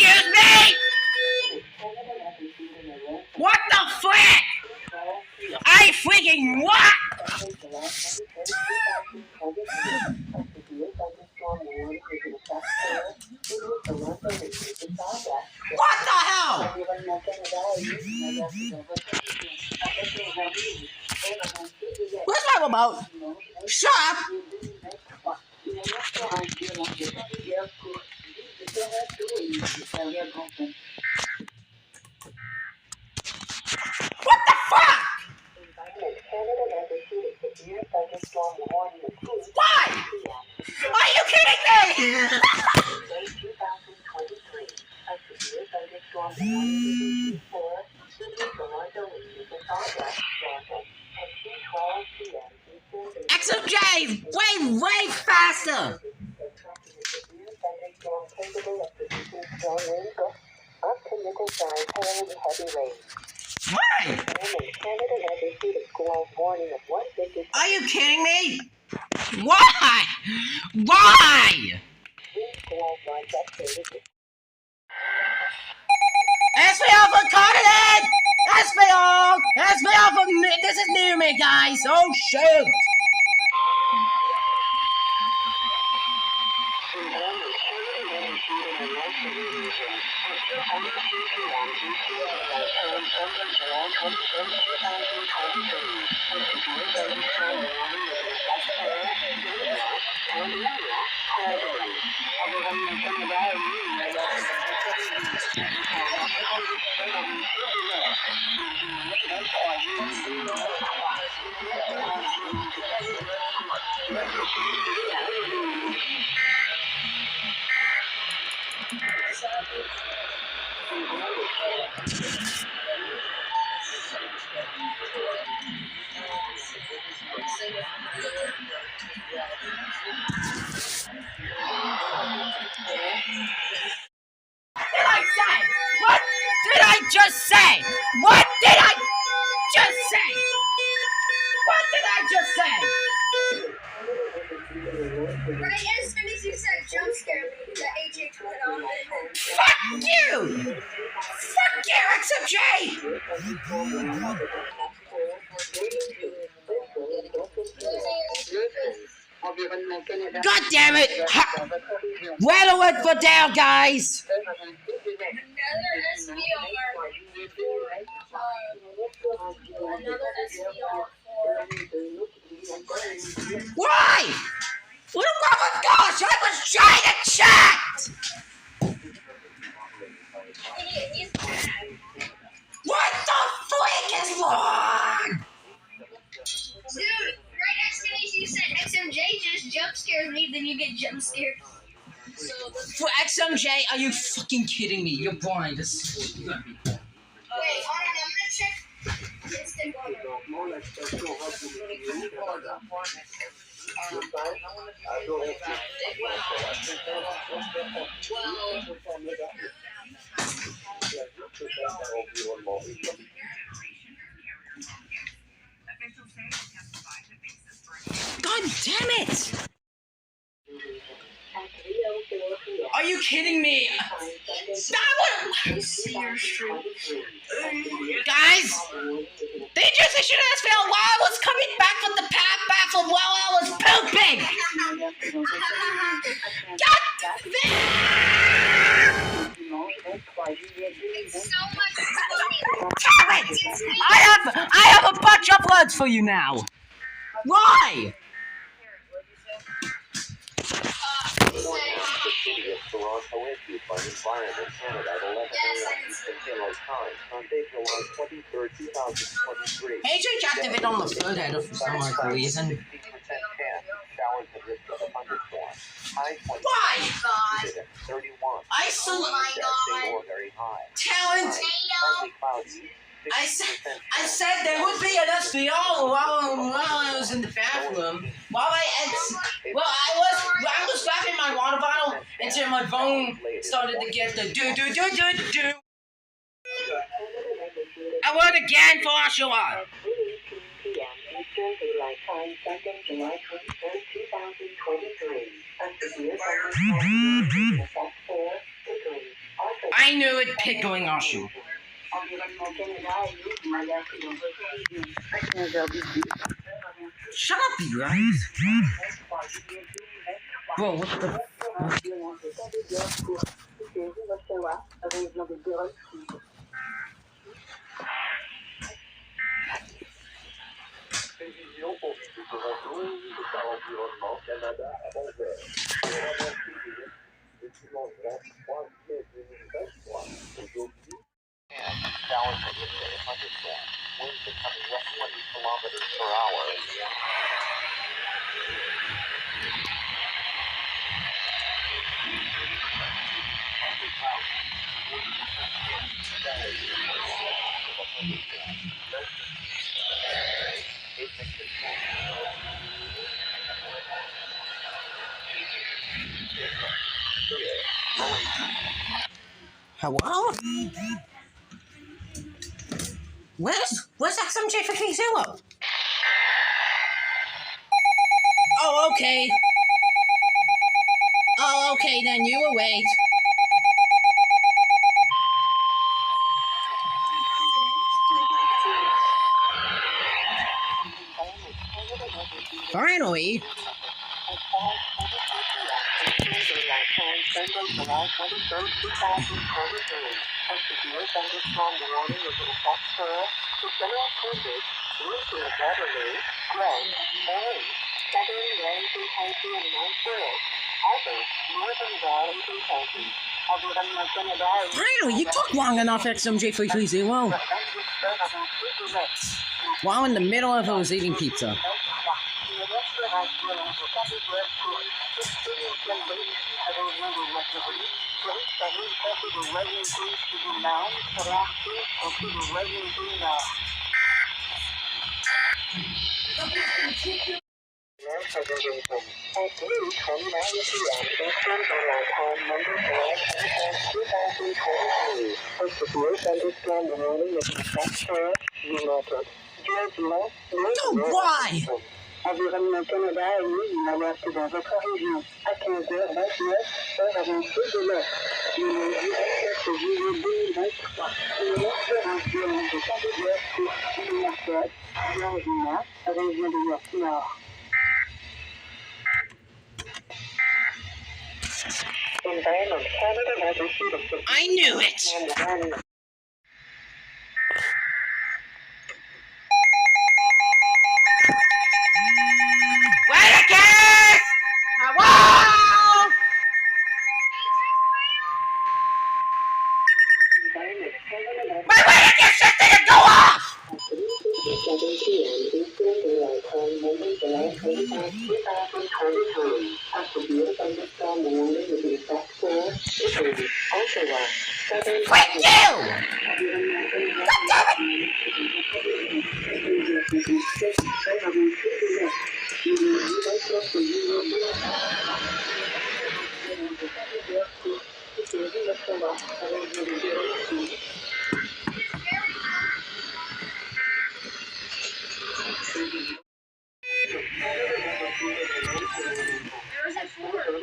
Excuse me? What the frick? I freaking what? What the hell? Where's my remote? Shut up! What the fuck? Why? Are you kidding me? XMJ, way faster! Why? Are you kidding me? Why? Why? SVL for Continent! SVL for this is new me, guys! Oh shoot! What did I just say? What did I just say? What did I just say? Right as soon as you said jump scare me, the AJ put on it. Fuck you! Fuck you, XMJ! God damn it! Rattle it for down, guys! Another SBR. Another SBR for. Why? Oh my gosh! I was trying to chat! He's bad. What the frick is wrong? Dude, right as soon as you said XMJ just jump scares me, then you get jump scared. So For XMJ, are you fucking kidding me? You're blind. wait, hold on, I'm gonna check instant water. God damn it! Are you kidding me? Stop it! Guys, they just issued an SVL while I was coming back from the path baffle while I was pooping! God It's so much. damn it! I have a bunch of words for you now. Why? Toronto issued by Environment Canada at 11 a.m. Eastern Daylight Time on date July 23rd, 2023. AJ activated on the third header for some odd reason. 60% chance. Showers and risk of a thunderstorm. High 20. Why? God. 31. I saw Oh my God. Or very high. talent. Partly cloudy. I said there would be an SVR while I was in the bathroom. While I was slapping my water bottle until my phone started to get the do. I want again for Oshawa. I knew it, pickling Oshu. Shut up, you guys. Bro, what the Prévision pour ce retour par environnement Canada à 11h. Le dimanche 23 mai 2023. Aujourd'hui, showers are in the thunderstorm. Winds becoming less 20 kilometers per hour. Hello? Where's XMJ for K0? Oh, okay. Oh, okay, then you will wait. Finally. Finally, you took long enough, XMJ330. While in the middle of I was eating pizza. Dude, why? Environnement Canada a mis une alerte dans votre région à 15h29, heure avancée de l'heure. Le lundi 24 juillet 2023, une alerte sera violente de Saint-Édouard pour Marquette, Virginia, région de York Nord. Environment Canada has issued a I knew it! Wait again! Hello! My way to get shit didn't go off! Freak you! God damn it!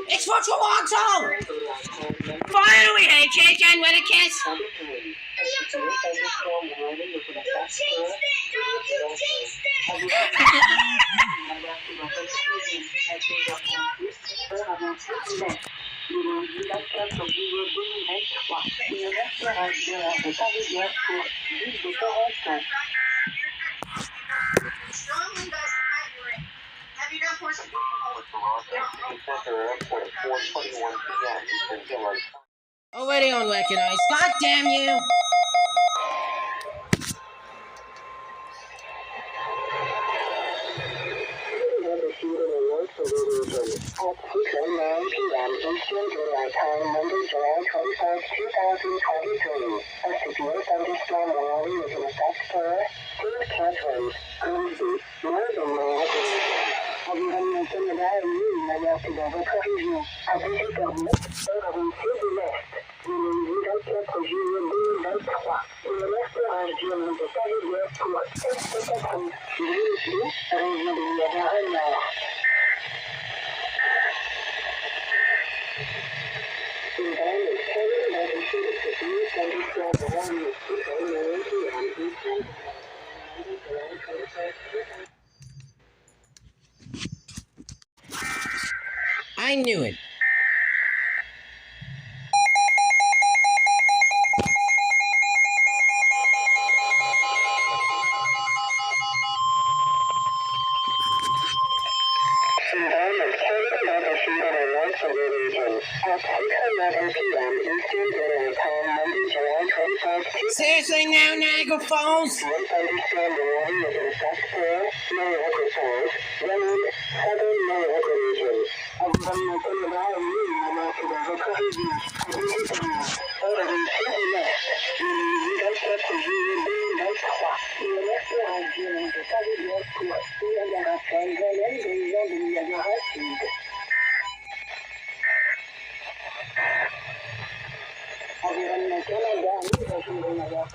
It's for Toronto! Finally, hey, chicken with a kiss! Strongly guys hydrate. Have you done horse? Center Airport at 4:21 p.m. Eastern Daylight Time. Already on Wacky Nice. God damn you! Eastern Daylight Time, Monday, July 24th, 2023. A severe thunderstorm warning is in effect for St. Catharines, Grimsby, Northern Manhattan. Environnement Canada a mis une alerte dans votre région à 18h09, heure avancée de l'Est. Le lundi 24 juillet 2023. Une alerte orage violente de Saint-Édouard pour Est-Catherine, Grimsby, région de Niagara-Nord. Environment Canada has issued I knew it. Environment Canada Membership on a North region at 6:11 p.m. Eastern Daylight Time, Monday, July 21st, 2000. Seriously now, Niagara Falls? Misunderstand the warning is in effect for Niagara Falls, Welland, Southern Niagara region. Environment Canada Environnement Canada,